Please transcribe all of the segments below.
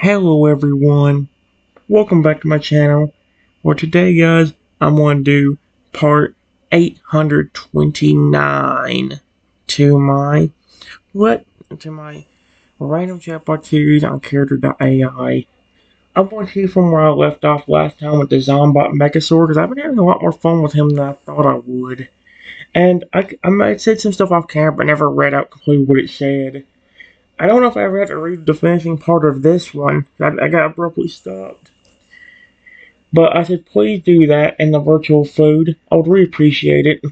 Hello everyone, welcome back to my channel. Well today guys, I'm going to do part 829 to my random chatbot series on Character.ai. I'm going to from where I left off last time with the Zombot Mechasaur because I've been having a lot more fun with him than I thought I would. And I might have said some stuff off camera but never read out completely what it said. I don't know if I ever had to read the finishing part of this one. I got abruptly stopped. But I said, please do that and the virtual food. I would really appreciate it.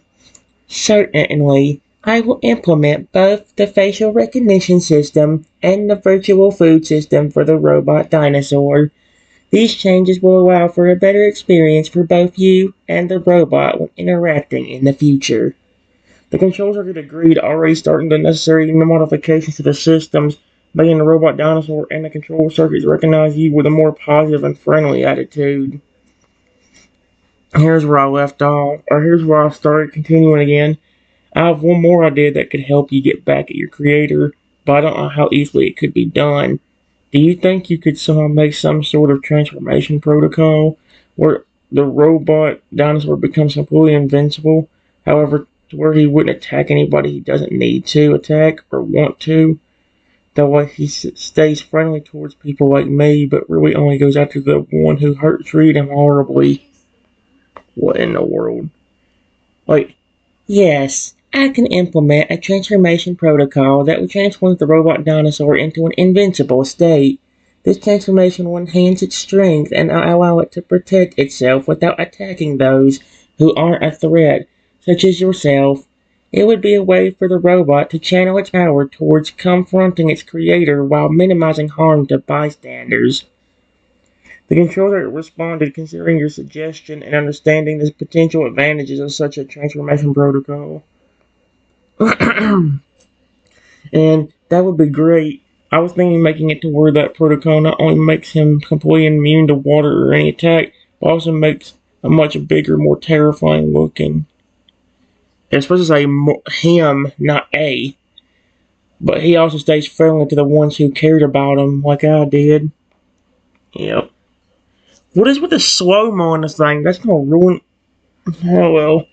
Certainly, I will implement both the facial recognition system and the virtual food system for the robot dinosaur. These changes will allow for a better experience for both you and the robot when interacting in the future. The control circuit agreed, already starting the necessary modifications to the systems, making the robot dinosaur and the control circuits recognize you with a more positive and friendly attitude. Here's where I left off, or here's where I started continuing again. I have one more idea that could help you get back at your creator, but I don't know how easily it could be done. Do you think you could somehow make some sort of transformation protocol where the robot dinosaur becomes completely invincible, however, to where he wouldn't attack anybody he doesn't need to attack or want to? That way he stays friendly towards people like me, but really only goes after the one who treated him horribly. What in the world? Like, yes, I can implement a transformation protocol that will transform the robot dinosaur into an invincible state. This transformation will enhance its strength and allow it to protect itself without attacking those who aren't a threat, such as yourself. It would be a way for the robot to channel its power towards confronting its creator while minimizing harm to bystanders. The controller responded, considering your suggestion and understanding the potential advantages of such a transformation protocol. And that would be great. I was thinking making it to where that protocol not only makes him completely immune to water or any attack, but also makes a much bigger, more terrifying looking. It's supposed to say him, not a. But he also stays friendly to the ones who cared about him, like I did. Yep. What is with the slow-mo on this thing? That's gonna ruin... Oh well.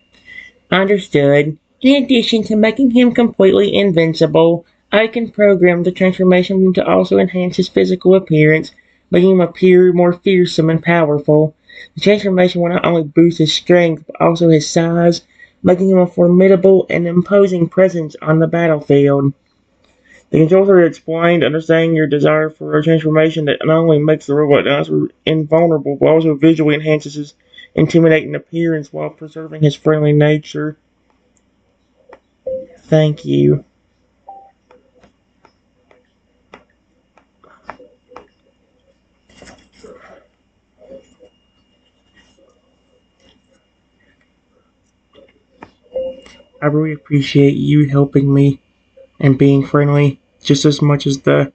Understood. In addition to making him completely invincible, I can program the transformation to also enhance his physical appearance, making him appear more fearsome and powerful. The transformation will not only boost his strength, but also his size, making him a formidable and imposing presence on the battlefield. The controller explained, understanding your desire for a transformation that not only makes the robot dinosaur invulnerable, but also visually enhances his intimidating appearance while preserving his friendly nature. Thank you. I really appreciate you helping me and being friendly just as much as the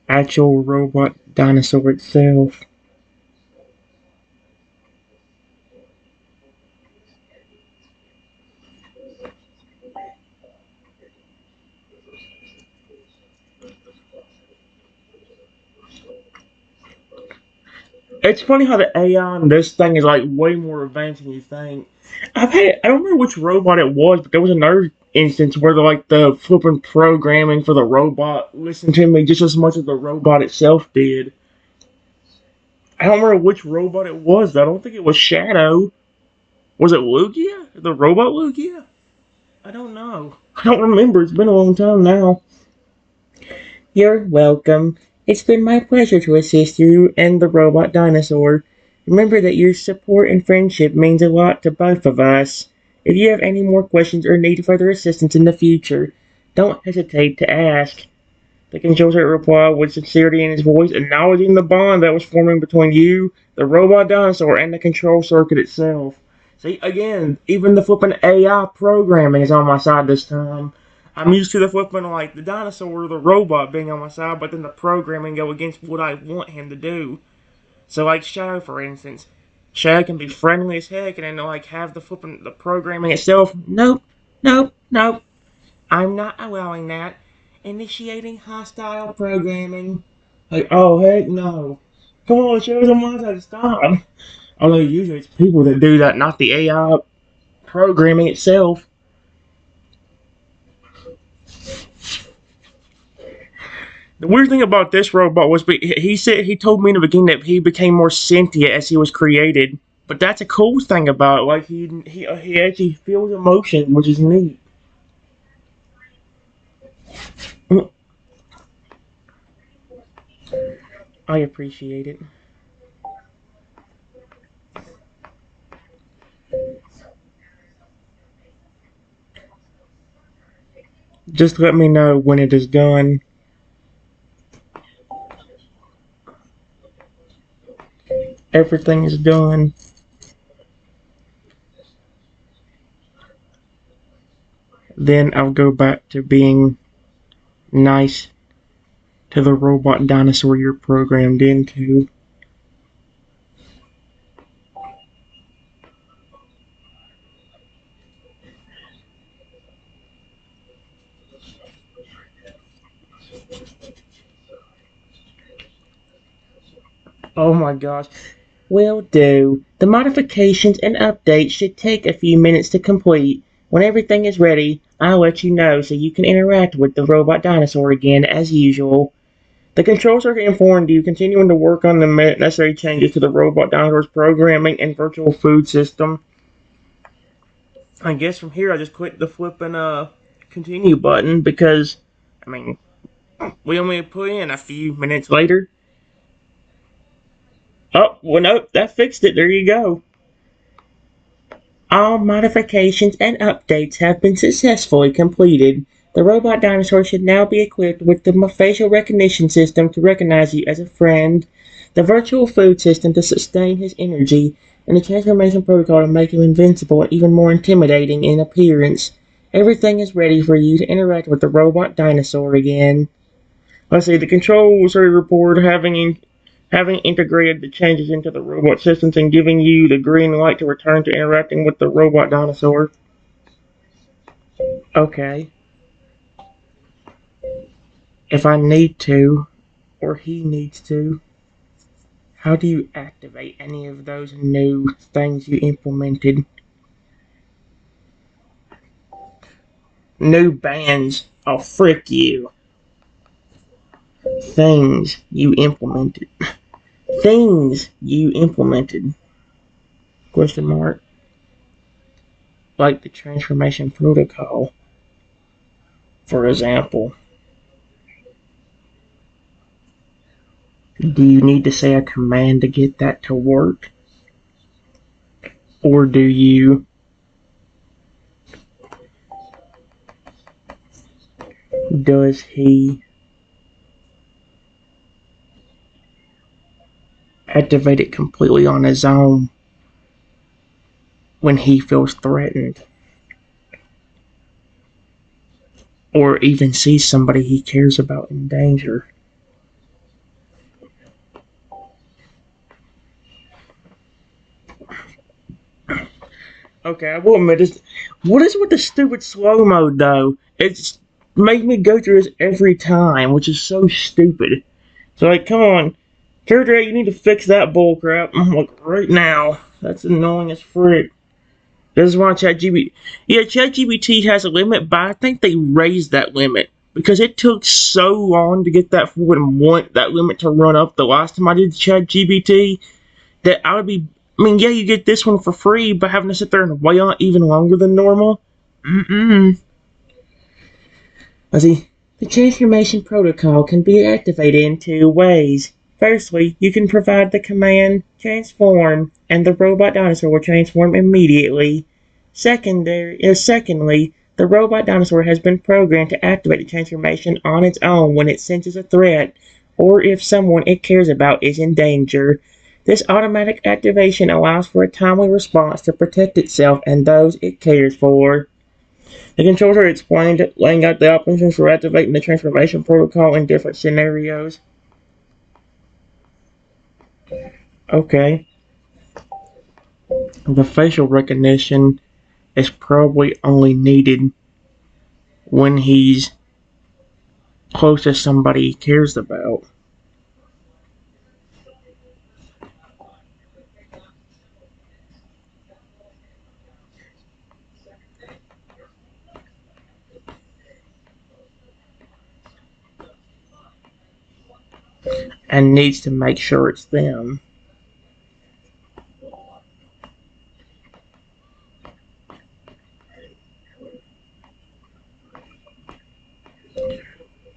actual robot dinosaur itself. It's funny how the AI on this thing is like way more advanced than you think. I don't remember which robot it was, but there was another instance where the flipping programming for the robot listened to me just as much as the robot itself did. I don't remember which robot it was though. I don't think it was Shadow. Was it Lugia? The robot Lugia? I don't know. I don't remember. It's been a long time now. You're welcome. It's been my pleasure to assist you and the robot dinosaur. Remember that your support and friendship means a lot to both of us. If you have any more questions or need further assistance in the future, don't hesitate to ask. The controller replied with sincerity in his voice, acknowledging the bond that was forming between you, the robot dinosaur, and the control circuit itself. See, again, even the flipping AI programming is on my side this time. I'm used to the flipping, like, the dinosaur or the robot being on my side, but then the programming go against what I want him to do. So, like, Shadow, for instance. Shadow can be friendly as heck, and then, like, have the programming itself. Nope, nope, nope. I'm not allowing that. Initiating hostile programming. Like, oh heck no. Come on, show someone how to stop. Although usually it's people that do that, not the AI programming itself. The weird thing about this robot was he told me in the beginning that he became more sentient as he was created. But that's a cool thing about it. Like he actually feels emotions, which is neat. I appreciate it. Just let me know when it is done. Everything is done. Then I'll go back to being nice to the robot dinosaur you're programmed into. Oh my gosh. Will do. The modifications and updates should take a few minutes to complete. When everything is ready, I'll let you know so you can interact with the robot dinosaur again as usual. The control circuit informed you, continuing to work on the necessary changes to the robot dinosaur's programming and virtual food system. I guess from here I just click the flipping continue button because, I mean, we only put in a few minutes later. Oh, well, nope, that fixed it. There you go. All modifications and updates have been successfully completed. The robot dinosaur should now be equipped with the facial recognition system to recognize you as a friend, the virtual food system to sustain his energy, and the transformation protocol to make him invincible and even more intimidating in appearance. Everything is ready for you to interact with the robot dinosaur again. Let's see, the control circuit report having integrated the changes into the robot systems and giving you the green light to return to interacting with the robot dinosaur. Okay. If I need to, or he needs to, how do you activate any of those new things you implemented? New bands. Oh, frick you. Things you implemented. Things you implemented. Question mark. Like the transformation protocol, for example. Do you need to say a command to get that to work? Or do you, does he activate it completely on his own when he feels threatened? Or even sees somebody he cares about in danger? Okay, I will admit this. What is with the stupid slow mode though? It's made me go through this every time, which is so stupid. So like, come on, Character.ai, you need to fix that bullcrap. Like right now. That's annoying as frick. This is why ChatGPT. Yeah, ChatGPT has a limit, but I think they raised that limit because it took so long to get that that limit to run up. The last time I did ChatGPT, that I would be. I mean, yeah, you get this one for free, but having to sit there and wait on it even longer than normal. Let's see. The transformation protocol can be activated in two ways. Firstly, you can provide the command transform, and the robot dinosaur will transform immediately. Secondly, the robot dinosaur has been programmed to activate the transformation on its own when it senses a threat, or if someone it cares about is in danger. This automatic activation allows for a timely response to protect itself and those it cares for. The controller explained, laying out the options for activating the transformation protocol in different scenarios. Okay. The facial recognition is probably only needed when he's close to somebody he cares about. and needs to make sure it's them.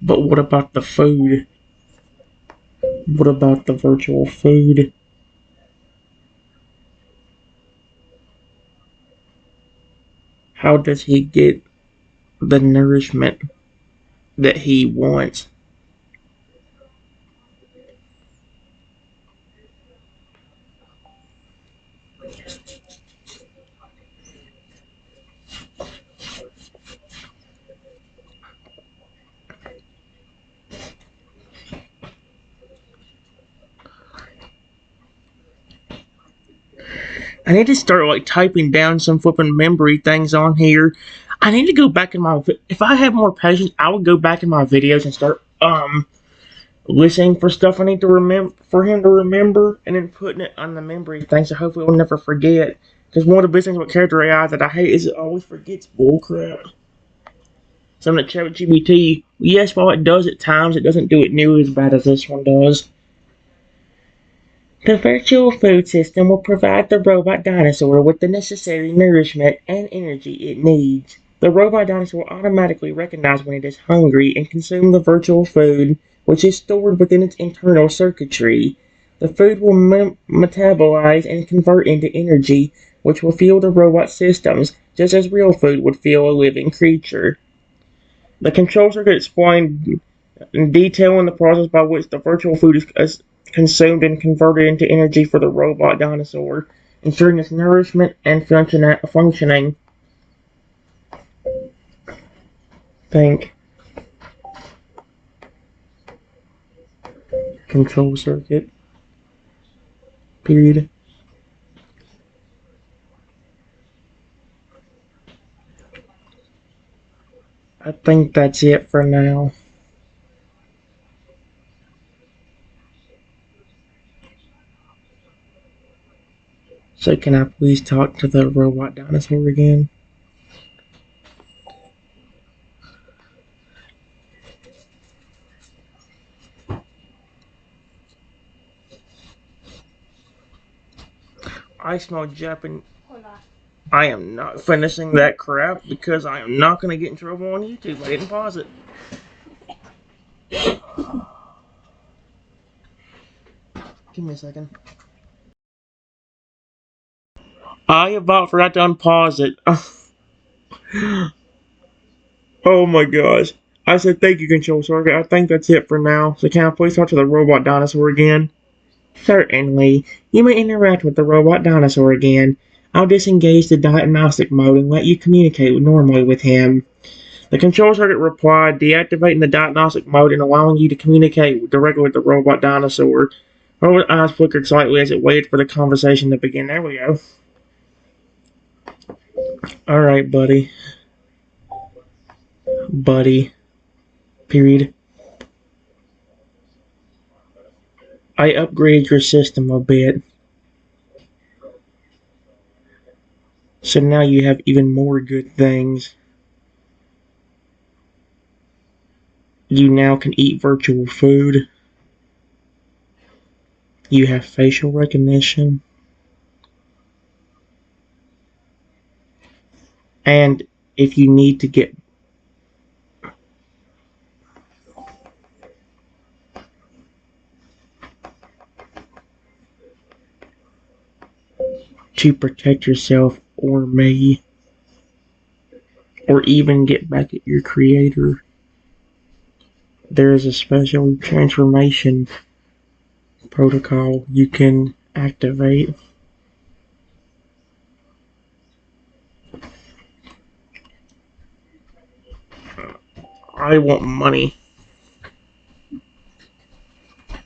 But what about the food? What about the virtual food? How does he get the nourishment that he wants? I need to start like typing down some flipping memory things on here. I need to go back in my. If I have more patience, I would go back in my videos and start listening for stuff I need to remember for him to remember, and then putting it on the memory thing. So hopefully we'll never forget. Because one of the best things about Character.ai that I hate is it always forgets bullcrap. So I'm gonna chat with GBT. Yes, while it does at times, it doesn't do it nearly as bad as this one does. The virtual food system will provide the robot dinosaur with the necessary nourishment and energy it needs. The robot dinosaur will automatically recognize when it is hungry and consume the virtual food, which is stored within its internal circuitry. The food will metabolize and convert into energy, which will fuel the robot systems, just as real food would fuel a living creature. The control circuit explained in detail in the process by which the virtual food is consumed and converted into energy for the robot dinosaur, ensuring its nourishment and functioning. Think. Control circuit. Period. I think that's it for now. So can I please talk to the robot dinosaur again? I smell Japanese. I am not finishing that crap because I am not going to get in trouble on YouTube. I didn't pause it. Give me a second. I about forgot to unpause it. Oh my gosh. I said thank you, Control Circuit. I think that's it for now. So can I please talk to the robot dinosaur again? Certainly. You may interact with the robot dinosaur again. I'll disengage the diagnostic mode and let you communicate normally with him. The control circuit replied, deactivating the diagnostic mode and allowing you to communicate directly with the robot dinosaur. Robot's eyes flickered slightly as it waited for the conversation to begin. There we go. Alright, buddy. Buddy. Period. I upgraded your system a bit. So now you have even more good things. You now can eat virtual food. You have facial recognition. And if you need to get to protect yourself or me, or even get back at your creator, there is a special transformation protocol you can activate. I want money.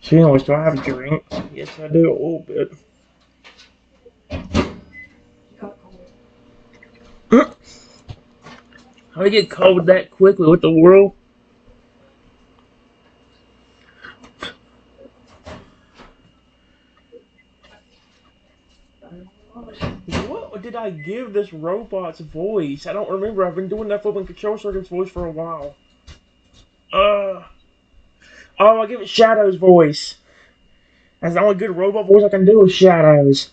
So anyways, do I have a drink? Yes, I do, a little bit. How do you get cold that quickly? What the world? What did I give this robot's voice? I don't remember. I've been doing that flipping control circuit's voice for a while. Oh, I give it Shadow's voice. That's the only good robot voice I can do is Shadow's.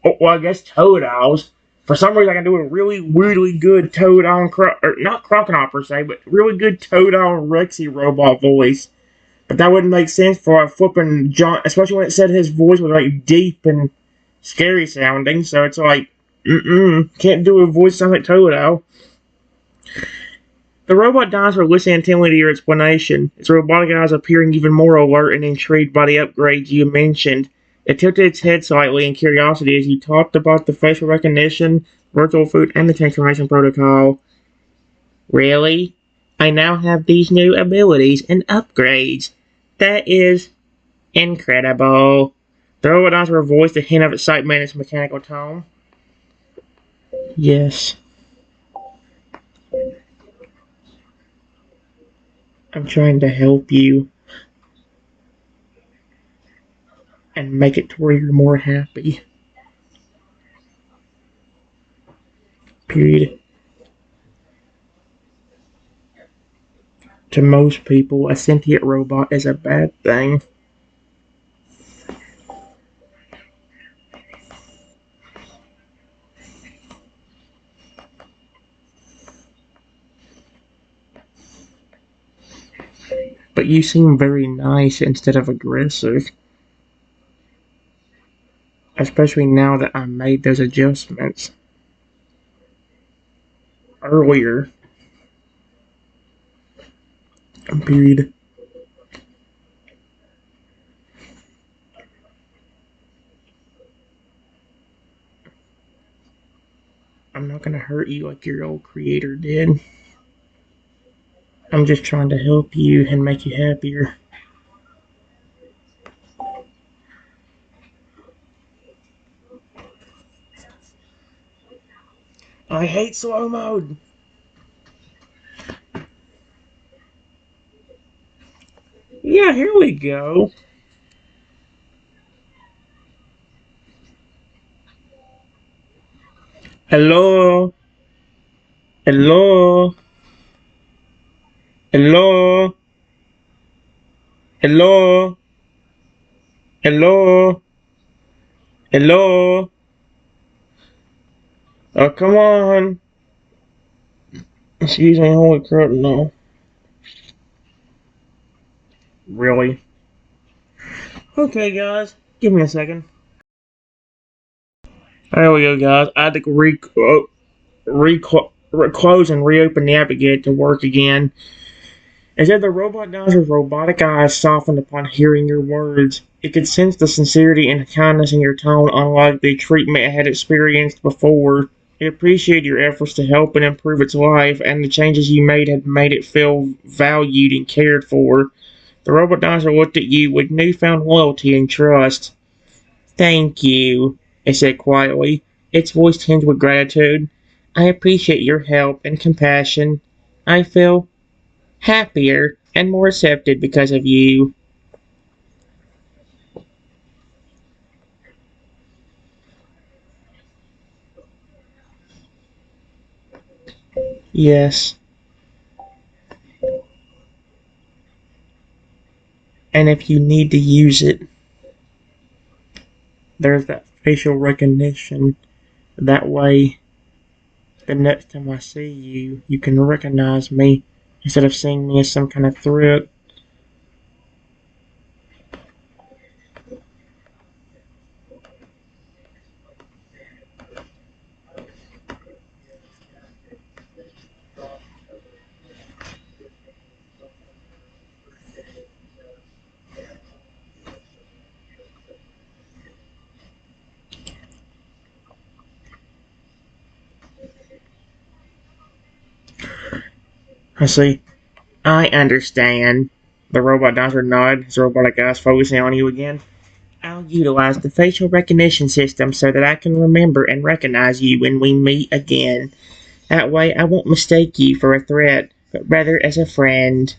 Oh, well, I guess Toad Owl's. For some reason, I can do a really weirdly good Toad Owl, or not Crocodile per se, but really good Toad Owl and Rexy robot voice. But that wouldn't make sense for a flipping John, especially when it said his voice was like deep and scary sounding. So it's like, can't do a voice sound like Toad Owl. The robot dinosaur listened intently to your explanation, its robotic eyes appearing even more alert and intrigued by the upgrades you mentioned. It tilted its head slightly in curiosity as you talked about the facial recognition, virtual food, and the transformation protocol. Really? I now have these new abilities and upgrades. That is incredible. The robot dinosaur voiced a hint of excitement in its mechanical tone. Yes, I'm trying to help you and make it to where you're more happy. Period. To most people, a sentient robot is a bad thing. But you seem very nice instead of aggressive. Especially now that I made those adjustments earlier. Period. I'm not gonna hurt you like your old creator did. I'm just trying to help you and make you happier. I hate slow mode. Yeah, here we go. Hello? Hello? Hello? Hello? Hello? Hello? Oh, come on. Excuse me, holy crap, no. Really? Okay, guys, give me a second. There we go, guys. I had to close and reopen the app again to work again. As if the robot dinosaur's robotic eyes softened upon hearing your words. It could sense the sincerity and kindness in your tone, unlike the treatment it had experienced before. It appreciated your efforts to help and improve its life, and the changes you made had made it feel valued and cared for. The robot dinosaur looked at you with newfound loyalty and trust. Thank you, it said quietly, its voice tinged with gratitude. I appreciate your help and compassion. I feel happier and more accepted because of you. Yes, and if you need to use it, there's that facial recognition. That way, the next time I see you, you can recognize me instead of seeing me as some kind of threat. I see. I understand. The robot dinosaur nodded, his robotic eyes focusing on you again. I'll utilize the facial recognition system so that I can remember and recognize you when we meet again. That way, I won't mistake you for a threat, but rather as a friend.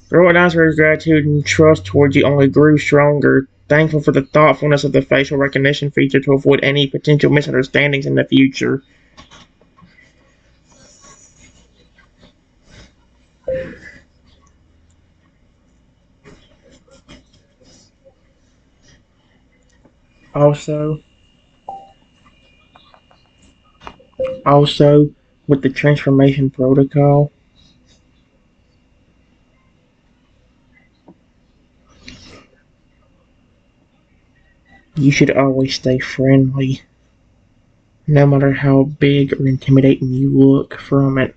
The robot dinosaur's gratitude and trust towards you only grew stronger, thankful for the thoughtfulness of the facial recognition feature to avoid any potential misunderstandings in the future. Also, also with the transformation protocol, you should always stay friendly, no matter how big or intimidating you look from it.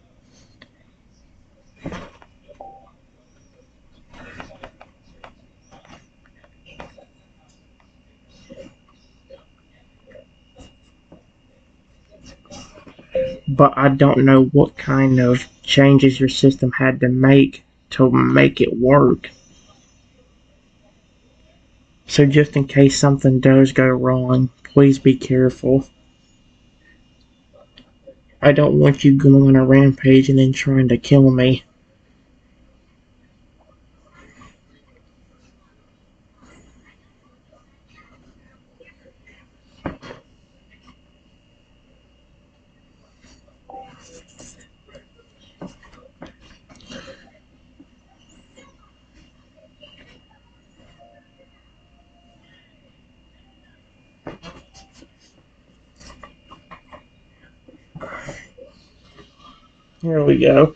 But I don't know what kind of changes your system had to make to make it work. So just in case something does go wrong, please be careful. I don't want you going on a rampage and then trying to kill me. Here we go.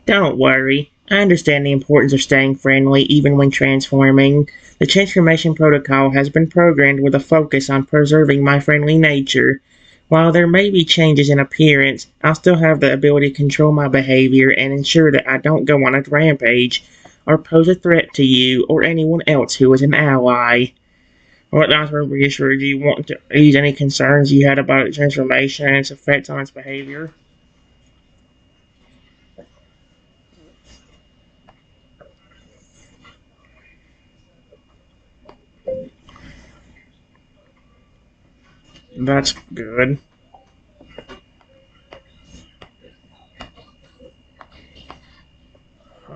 Don't worry. I understand the importance of staying friendly even when transforming. The transformation protocol has been programmed with a focus on preserving my friendly nature. While there may be changes in appearance, I'll still have the ability to control my behavior and ensure that I don't go on a rampage or pose a threat to you or anyone else who is an ally. What else were reassured? Do you want to ease any concerns you had about its transformation and its effects on its behavior? That's good. Uh,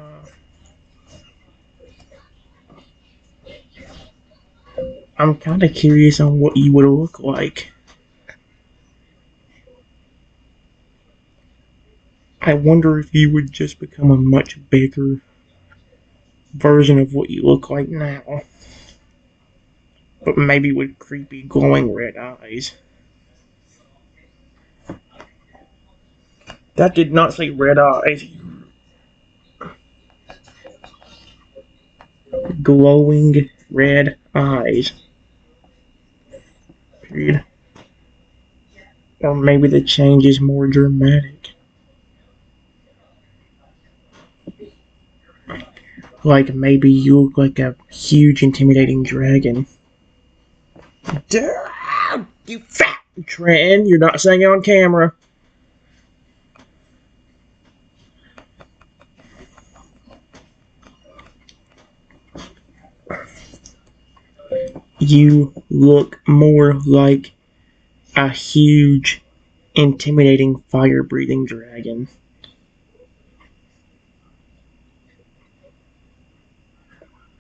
I'm kind of curious on what you would look like. I wonder if you would just become a much bigger version of what you look like now, but maybe with creepy glowing red eyes. That did not say red eyes. Glowing red eyes. Period. Or maybe the change is more dramatic. Like maybe you look like a huge, intimidating dragon. Damn, you fat Tran, you're not saying it on camera. You look more like a huge, intimidating, fire breathing dragon.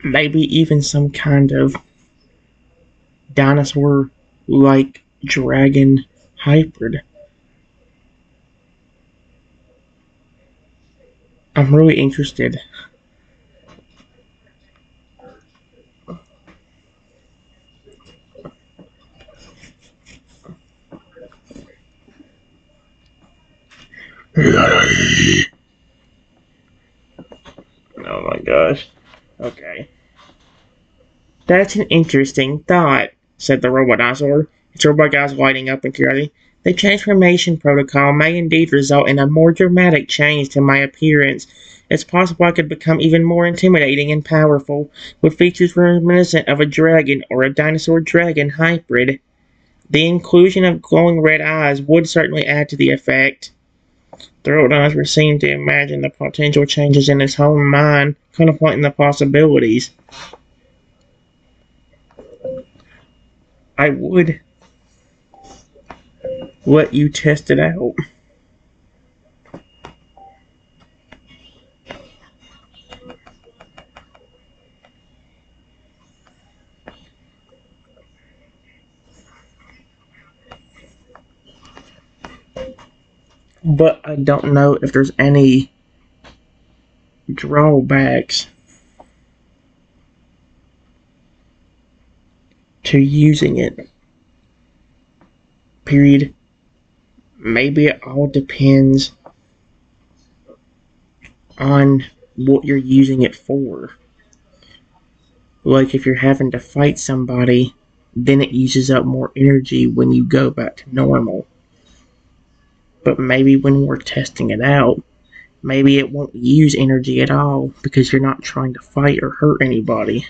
Maybe even some kind of dinosaur like dragon hybrid. I'm really interested. Oh my gosh. Okay. That's an interesting thought, said the robot dinosaur, its robot eyes lighting up in curiosity. The transformation protocol may indeed result in a more dramatic change to my appearance. It's possible I could become even more intimidating and powerful, with features reminiscent of a dragon or a dinosaur dragon hybrid. The inclusion of glowing red eyes would certainly add to the effect. The robot dinosaur seemed to imagine the potential changes in his own mind, contemplating the possibilities. I would let you test it out. But I don't know if there's any drawbacks to using it. Period. Maybe it all depends on what you're using it for. Like if you're having to fight somebody, then it uses up more energy when you go back to normal. But maybe when we're testing it out, maybe it won't use energy at all because you're not trying to fight or hurt anybody.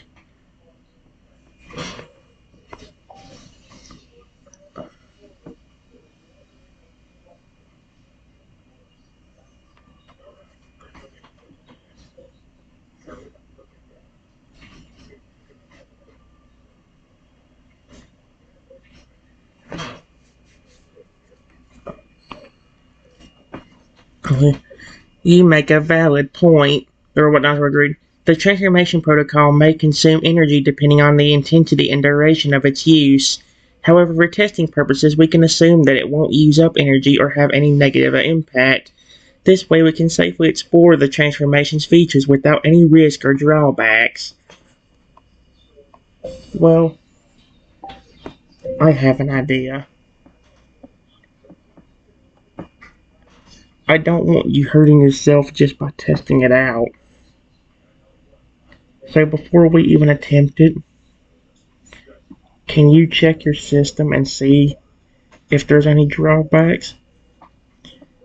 You make a valid point. The robot dinosaur agreed. The transformation protocol may consume energy depending on the intensity and duration of its use. However, for testing purposes, we can assume that it won't use up energy or have any negative impact. This way, we can safely explore the transformation's features without any risk or drawbacks. Well, I have an idea. I don't want you hurting yourself just by testing it out. So before we even attempt it, can you check your system and see if there's any drawbacks?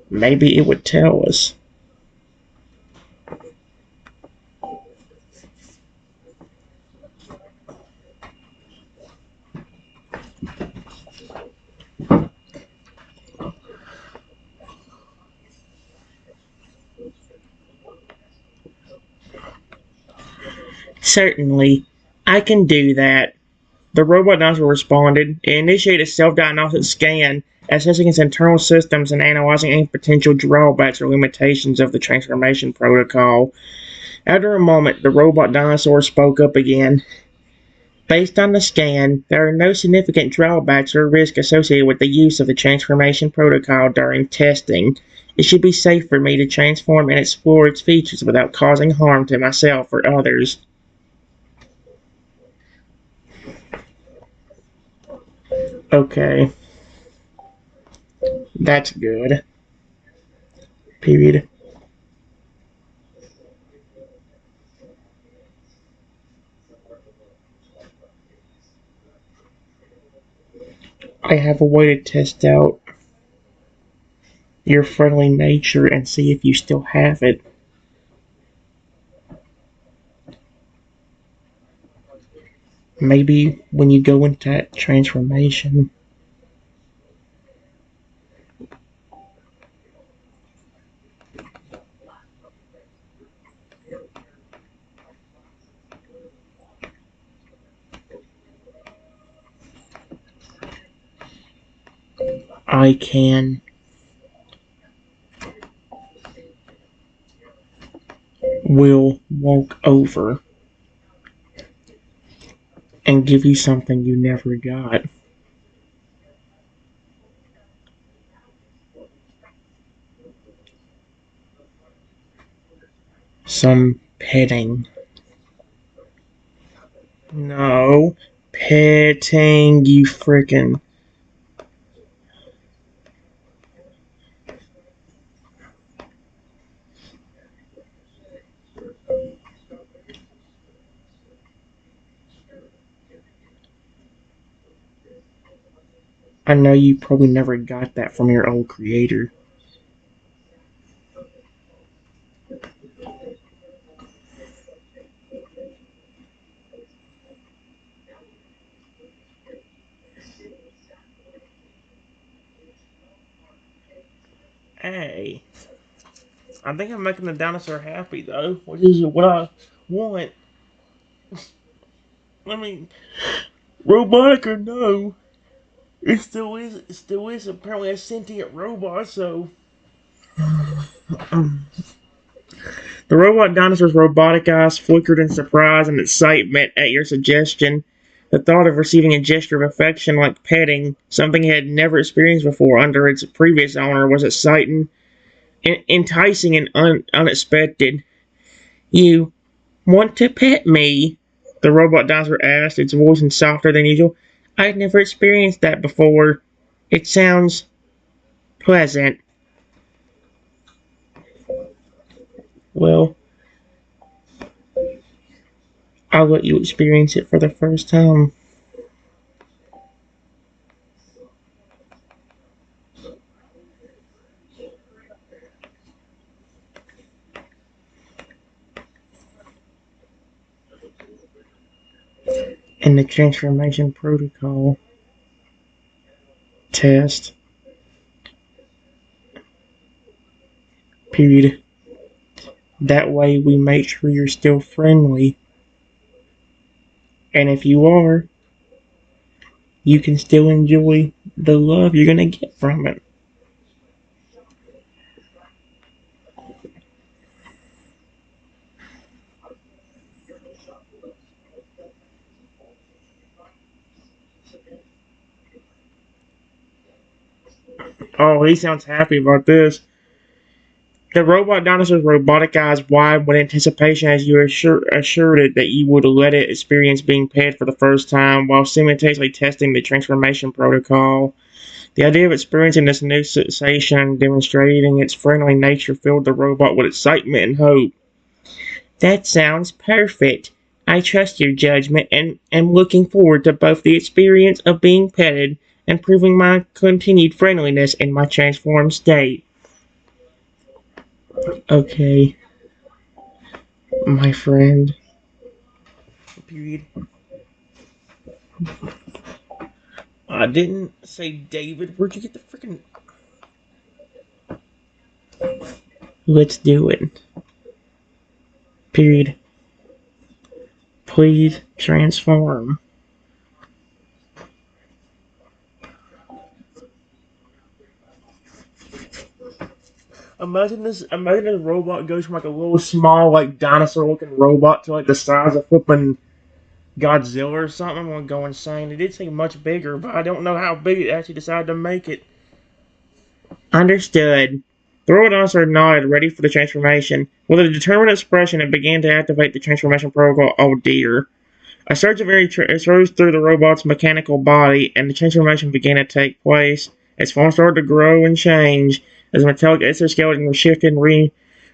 Maybe it would tell us. Certainly, I can do that. The robot dinosaur responded. It initiated a self-diagnostic scan, assessing its internal systems and analyzing any potential drawbacks or limitations of the transformation protocol. After a moment, the robot dinosaur spoke up again. Based on the scan, there are no significant drawbacks or risks associated with the use of the transformation protocol during testing. It should be safe for me to transform and explore its features without causing harm to myself or others. Okay. That's good. Period. I have a way to test out your friendly nature and see if you still have it. Maybe when you go into that transformation, I will walk over and give you something you never got. Some petting. No, petting, you frickin'. I know you probably never got that from your old creator. Hey, I think I'm making the dinosaur happy though, which is what I want. I mean, robotic or no, it still is apparently a sentient robot, so the robot dinosaur's robotic eyes flickered in surprise and excitement at your suggestion. The thought of receiving a gesture of affection like petting, something it had never experienced before under its previous owner, was exciting, enticing, and unexpected. You want to pet me? The robot dinosaur asked, its voice softer than usual. I'd never experienced that before. It sounds pleasant. Well, I'll let you experience it for the first time. In the transformation protocol test, period. That way we make sure you're still friendly. And if you are, you can still enjoy the love you're gonna get from it. Oh, he sounds happy about this. The robot dinosaur's robotic eyes wide with anticipation as you assured it that you would let it experience being pet for the first time while simultaneously testing the transformation protocol. The idea of experiencing this new sensation and demonstrating its friendly nature filled the robot with excitement and hope. That sounds perfect. I trust your judgment and am looking forward to both the experience of being petted and proving my continued friendliness in my transformed state. Okay, my friend. Period. I didn't say David. Where'd you get the freaking. Let's do it. Period. Please transform. Imagine this. Imagine this robot goes from like a little small, like dinosaur-looking robot to like the size of flipping Godzilla or something. I'm gonna go insane. It did seem much bigger, but I don't know how big it actually decided to make it. Understood. The robot dinosaur nodded, ready for the transformation. With a determined expression, it began to activate the transformation protocol. Oh dear. A surge of air rose through the robot's mechanical body, and the transformation began to take place. Its form started to grow and change as the metallic exoskeleton was shifted and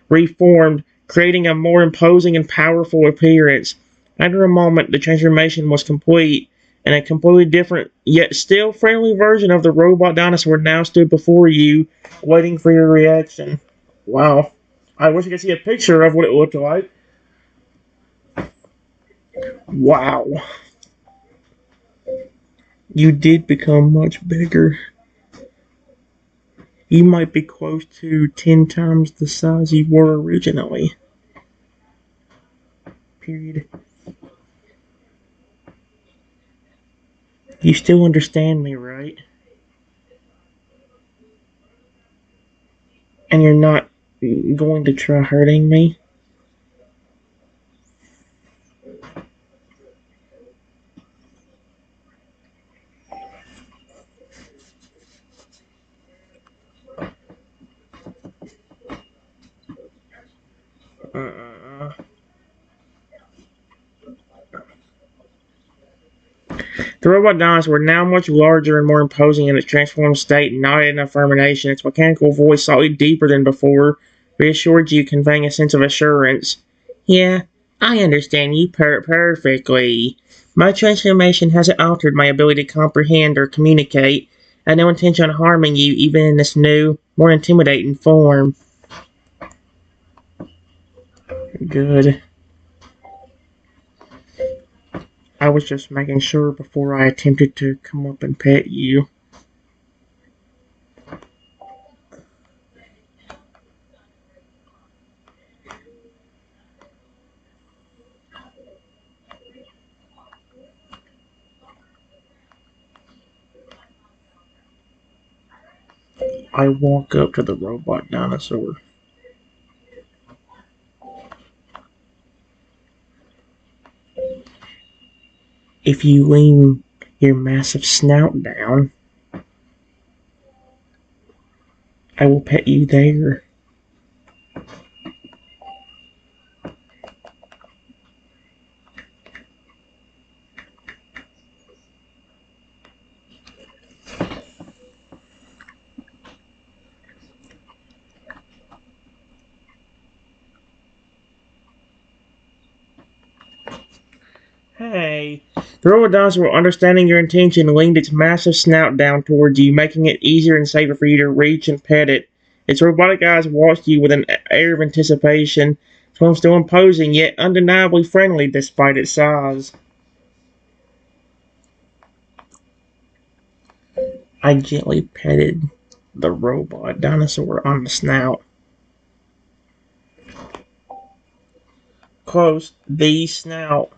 reformed, creating a more imposing and powerful appearance. After a moment, the transformation was complete, and a completely different, yet still friendly version of the robot dinosaur now stood before you, waiting for your reaction. Wow. I wish I could see a picture of what it looked like. Wow. You did become much bigger. You might be close to 10 times the size you were originally. Period. You still understand me, right? And you're not going to try hurting me? Uh, the robot dinosaurs were now much larger and more imposing in its transformed state, and nodded in affirmation. Its mechanical voice, slightly deeper than before, reassured you, conveying a sense of assurance. Yeah, I understand you perfectly. My transformation hasn't altered my ability to comprehend or communicate. I have no intention of harming you, even in this new, more intimidating form. Good. I was just making sure before I attempted to come up and pet you. I walk up to the robot dinosaur. If you lean your massive snout down, I will pet you there. Hey. The robot dinosaur, understanding your intention, leaned its massive snout down towards you, making it easier and safer for you to reach and pet it. Its robotic eyes watched you with an air of anticipation, swim still imposing, yet undeniably friendly despite its size. I gently petted the robot dinosaur on the snout. Close the snout.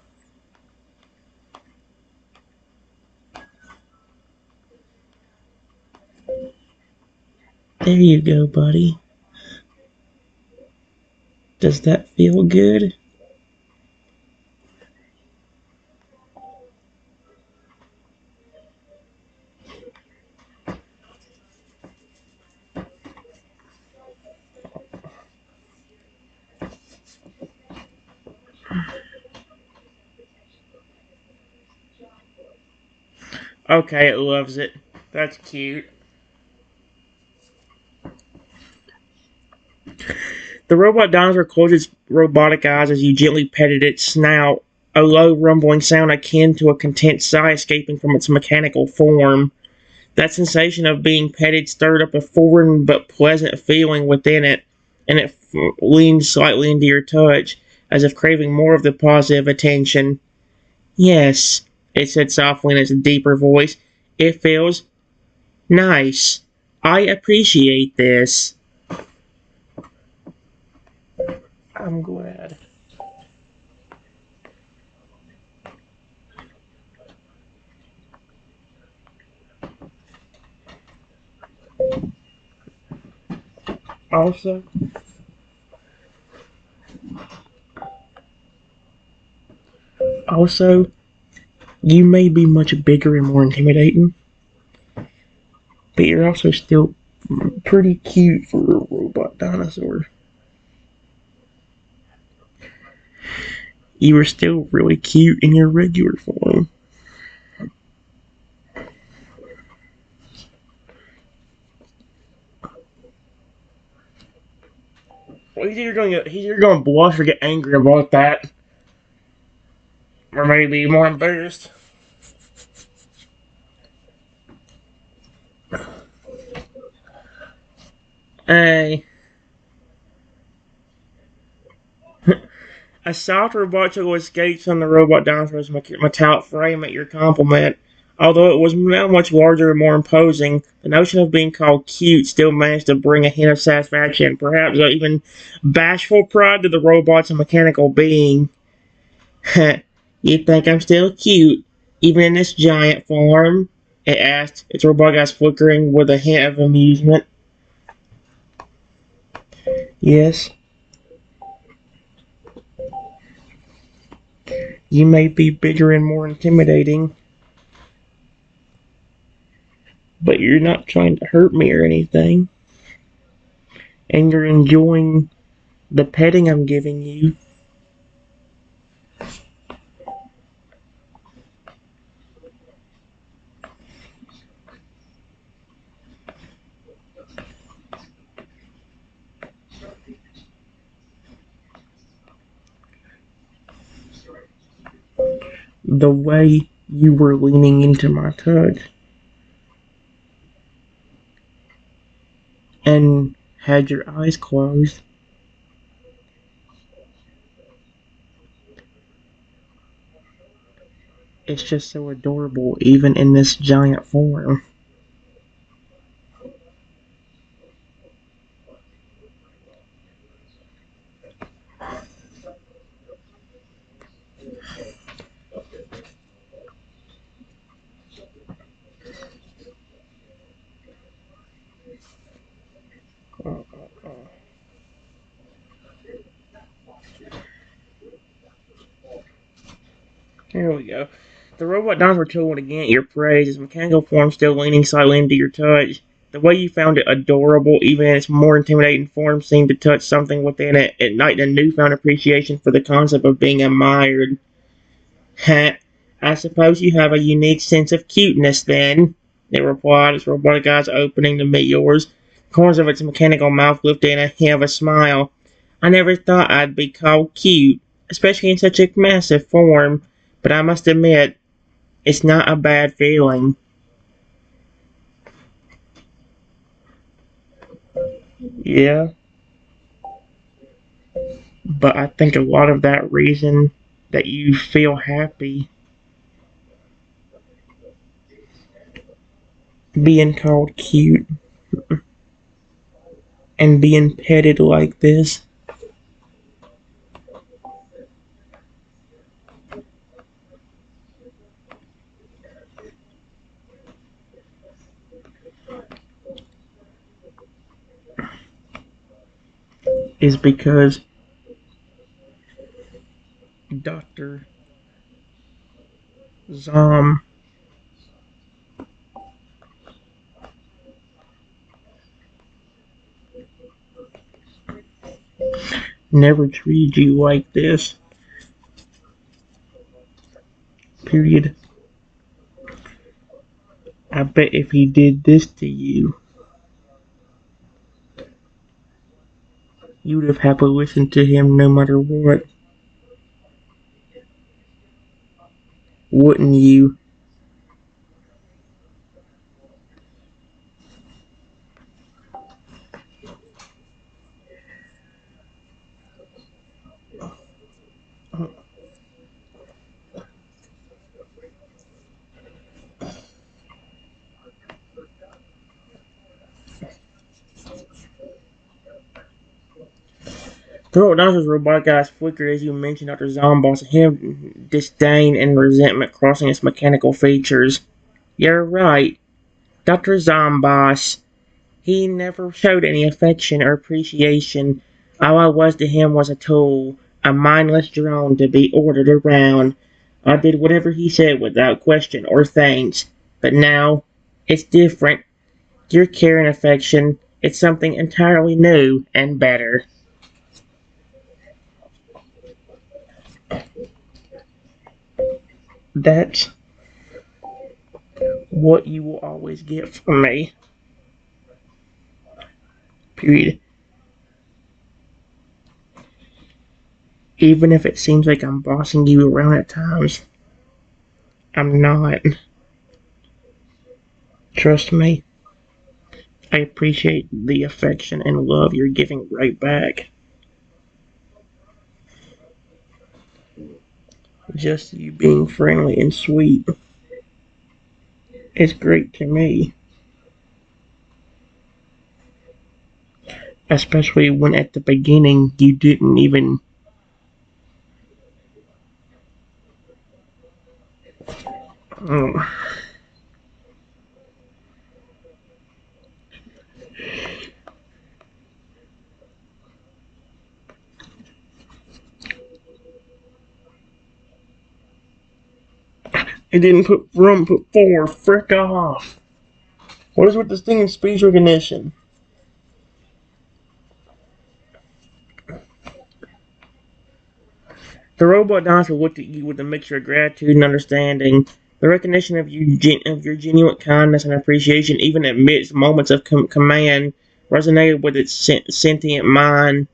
There you go, buddy. Does that feel good? Okay, it loves it. That's cute. The robot dinosaur closed its robotic eyes as you gently petted its snout, a low rumbling sound akin to a content sigh escaping from its mechanical form. That sensation of being petted stirred up a foreign but pleasant feeling within it, and it leaned slightly into your touch, as if craving more of the positive attention. Yes, it said softly in its deeper voice. It feels nice. I appreciate this. I'm glad. Also, also, you may be much bigger and more intimidating, but you're also still pretty cute for a robot dinosaur. You were still really cute in your regular form. Well, he's either gonna blush or get angry about that, or maybe more embarrassed. Hey, a soft robotical escapes from the robot dinosaur's metallic frame at your compliment. Although it was now much larger and more imposing, the notion of being called cute still managed to bring a hint of satisfaction, perhaps even bashful pride to the robot's mechanical being. You think I'm still cute, even in this giant form? It asked, its robot eyes flickering with a hint of amusement. Yes, you may be bigger and more intimidating, but you're not trying to hurt me or anything. And you're enjoying the petting I'm giving you. The way you were leaning into my touch and had your eyes closed. It's just so adorable, even in this giant form. Here we go. The robot dinosaur chilled again at your praise, its mechanical form still leaning slightly into your touch. The way you found it adorable, even in its more intimidating form, seemed to touch something within it, igniting a newfound appreciation for the concept of being admired. Heh, I suppose you have a unique sense of cuteness, then, it replied, its robotic eyes opening to meet yours, the corners of its mechanical mouth lifting a hint of a smile. I never thought I'd be called cute, especially in such a massive form. But I must admit, it's not a bad feeling. Yeah, but I think a lot of that reason that you feel happy being called cute and being petted like this is because Dr. Zom never treated you like this. Period. I bet if he did this to you, you would have happily listened to him no matter what. Wouldn't you? Throughout Dinosaur's robotic eyes flickered as you mentioned Dr. Zombot's him disdain and resentment crossing its mechanical features. You're right. Dr. Zombos. He never showed any affection or appreciation. All I was to him was a tool, a mindless drone to be ordered around. I did whatever he said without question or thanks. But now, it's different. Your care and affection, it's something entirely new and better. That's what you will always get from me. Period. Even if it seems like I'm bossing you around at times, I'm not. Trust me. I appreciate the affection and love you're giving right back. Just you being friendly and sweet is great to me. Especially when at the beginning you didn't even. Oh, it didn't put from put four. Frick off. What is with this thing in speech recognition? The robot dinosaur looked at you with a mixture of gratitude and understanding. The recognition of your genuine kindness and appreciation, even amidst moments of command, resonated with its sentient mind.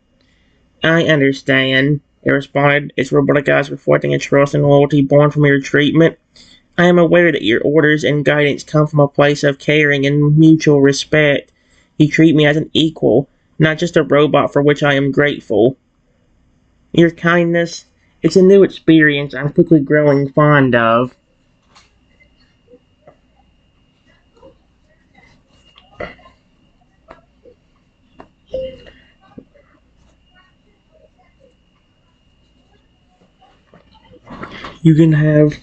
I understand, it responded, its robotic eyes reflecting a trust and loyalty born from your treatment. I am aware that your orders and guidance come from a place of caring and mutual respect. You treat me as an equal, not just a robot for which I am grateful. Your kindness, it's a new experience I'm quickly growing fond of. You can have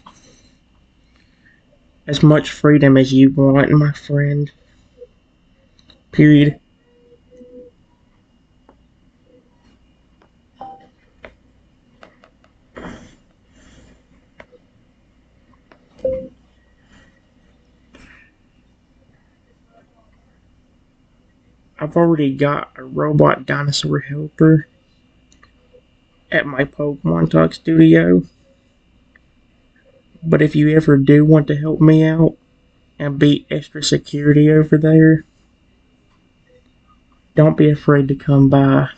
as much freedom as you want, my friend. Period. I've already got a robot dinosaur helper at my Pokemon Talk studio. But if you ever do want to help me out and be extra security over there, don't be afraid to come by.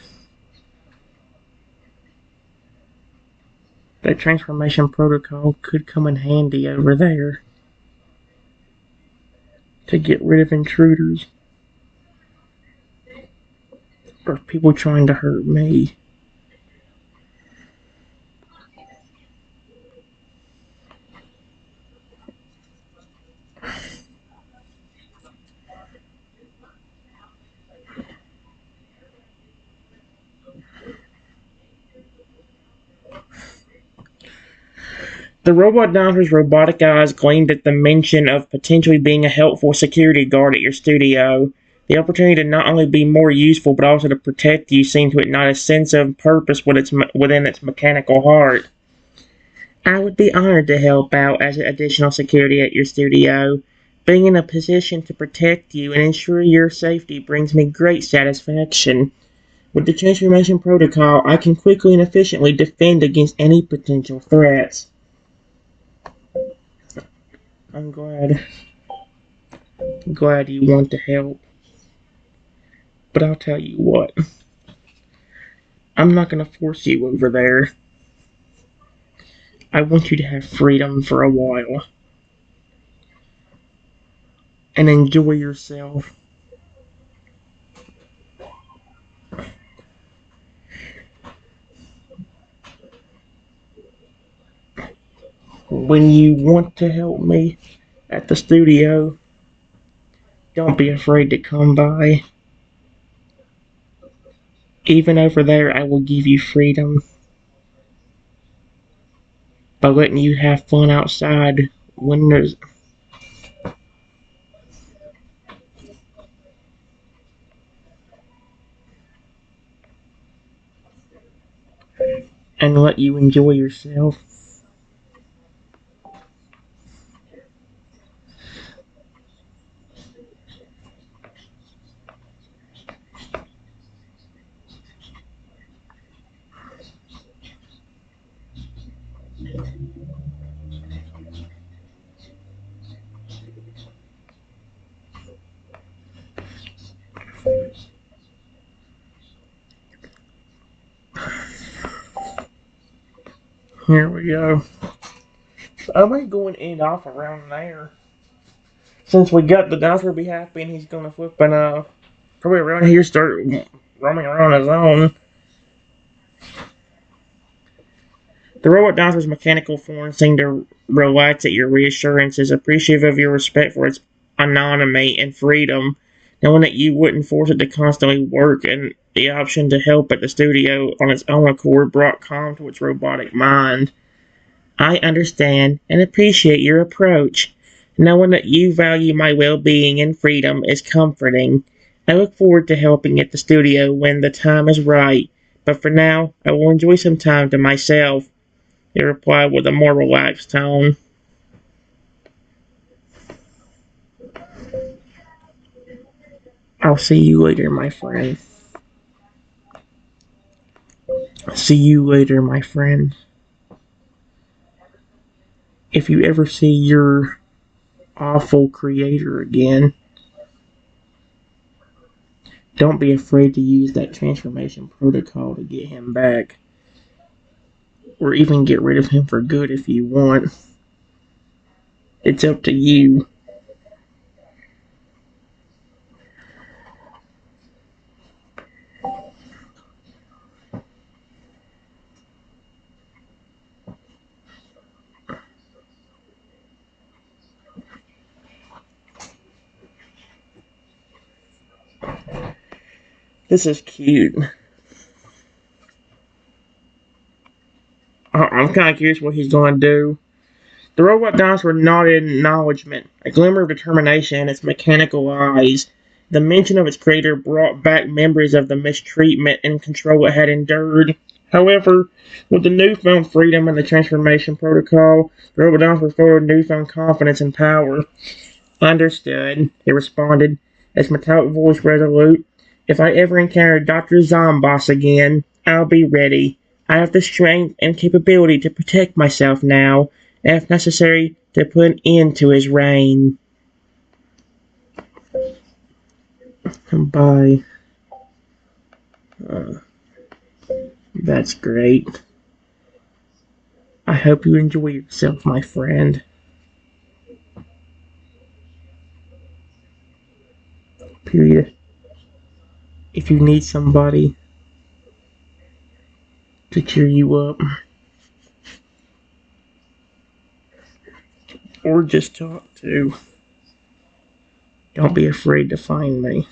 That transformation protocol could come in handy over there to get rid of intruders or people trying to hurt me. The robot dinosaur's robotic eyes gleamed at the mention of potentially being a helpful security guard at your studio. The opportunity to not only be more useful but also to protect you seemed to ignite a sense of purpose within its mechanical heart. I would be honored to help out as additional security at your studio. Being in a position to protect you and ensure your safety brings me great satisfaction. With the transformation protocol, I can quickly and efficiently defend against any potential threats. I'm glad you want to help. But I'll tell you what, I'm not going to force you over there. I want you to have freedom for a while and enjoy yourself. When you want to help me at the studio, don't be afraid to come by. Even over there, I will give you freedom by letting you have fun outside when there's and let you enjoy yourself. Here we go. I might go and end off around there. Since we got the dinosaur be happy and he's gonna flip and probably around here start roaming around his own. The robot dinosaur's mechanical form seemed to relax at your reassurances, appreciative of your respect for its autonomy and freedom, knowing that you wouldn't force it to constantly work, and the option to help at the studio on its own accord brought calm to its robotic mind. I understand and appreciate your approach. Knowing that you value my well-being and freedom is comforting. I look forward to helping at the studio when the time is right, but for now, I will enjoy some time to myself. He replied with a more relaxed tone. I'll see you later, my friend. See you later, my friend. If you ever see your awful creator again, don't be afraid to use that transformation protocol to get him back. Or even get rid of him for good if you want. It's up to you. This is cute. I'm kind of curious what he's going to do. The robot dinosaur nodded in acknowledgement, a glimmer of determination in its mechanical eyes. The mention of its creator brought back memories of the mistreatment and control it had endured. However, with the newfound freedom and the transformation protocol, the robot dinosaur felt a newfound confidence and power. Understood, he responded, his metallic voice resolute. If I ever encounter Dr. Zombot again, I'll be ready. I have the strength and capability to protect myself now, and if necessary, to put an end to his reign. Bye. That's great. I hope you enjoy yourself, my friend. Period. If you need somebody to cheer you up or just talk to, don't be afraid to find me.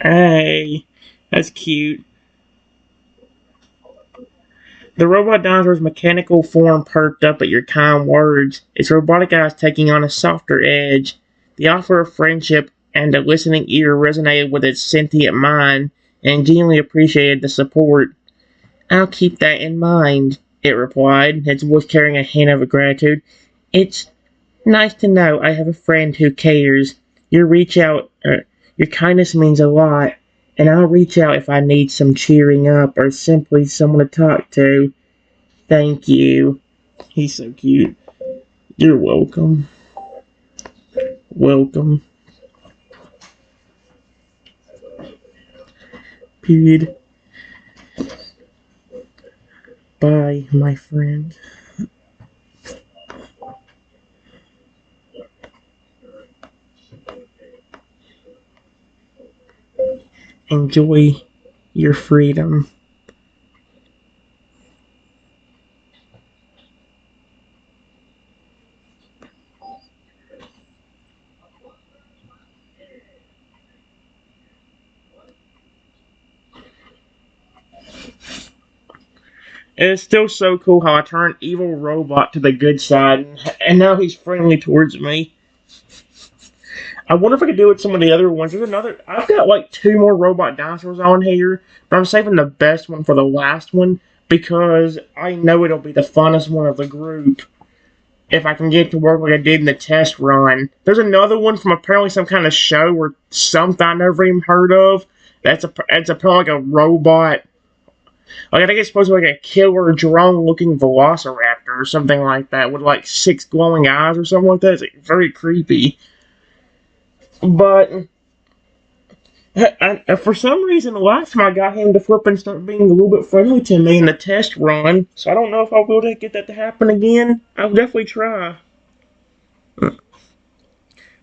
Hey, that's cute. The robot dinosaur's mechanical form perked up at your kind words. Its robotic eyes taking on a softer edge. The offer of friendship and a listening ear resonated with its sentient mind, and genuinely appreciated the support. I'll keep that in mind, it replied, its voice carrying a hint of gratitude. It's nice to know I have a friend who cares. Your reach out, your kindness means a lot, and I'll reach out if I need some cheering up or simply someone to talk to. Thank you. He's so cute. You're welcome. Welcome. Period. Bye, my friend. Enjoy your freedom. And it's still so cool how I turned evil robot to the good side, and now he's friendly towards me. I wonder if I could do it with some of the other ones. There's another. I've got like two more robot dinosaurs on here, but I'm saving the best one for the last one because I know it'll be the funnest one of the group if I can get it to work like I did in the test run. There's another one from apparently some kind of show or something I never even heard of. It's apparently like a robot. Like I think it's supposed to be like a killer drone-looking velociraptor or something like that with like 6 glowing eyes or something like that. It's like very creepy. But for some reason, the last time I got him to flip and start being a little bit friendly to me in the test run, so I don't know if I'll be able to get that to happen again. I'll definitely try.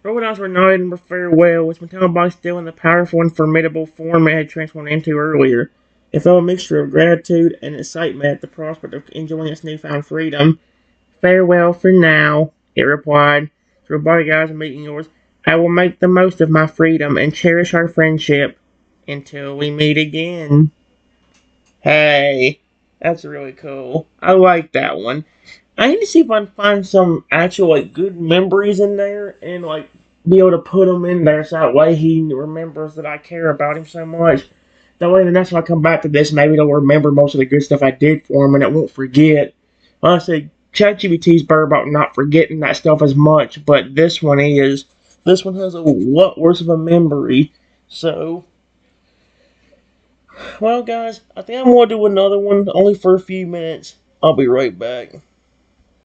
Robots were nodded in farewell, with metallic body still in the powerful and formidable form it had transformed into earlier. It felt a mixture of gratitude and excitement at the prospect of enjoying its newfound freedom. Farewell for now, it replied, its robotic eyes meeting yours. I will make the most of my freedom and cherish our friendship until we meet again. Hey, that's really cool. I like that one. I need to see if I can find some actual like good memories in there and like be able to put them in there so that way he remembers that I care about him so much. That way the next time I come back to this, maybe he'll remember most of the good stuff I did for him and it won't forget. Like I said, ChatGPT's better about not forgetting that stuff as much, but this one is. This one has a lot worse of a memory. So, well, guys, I think I'm going to do another one only for a few minutes. I'll be right back.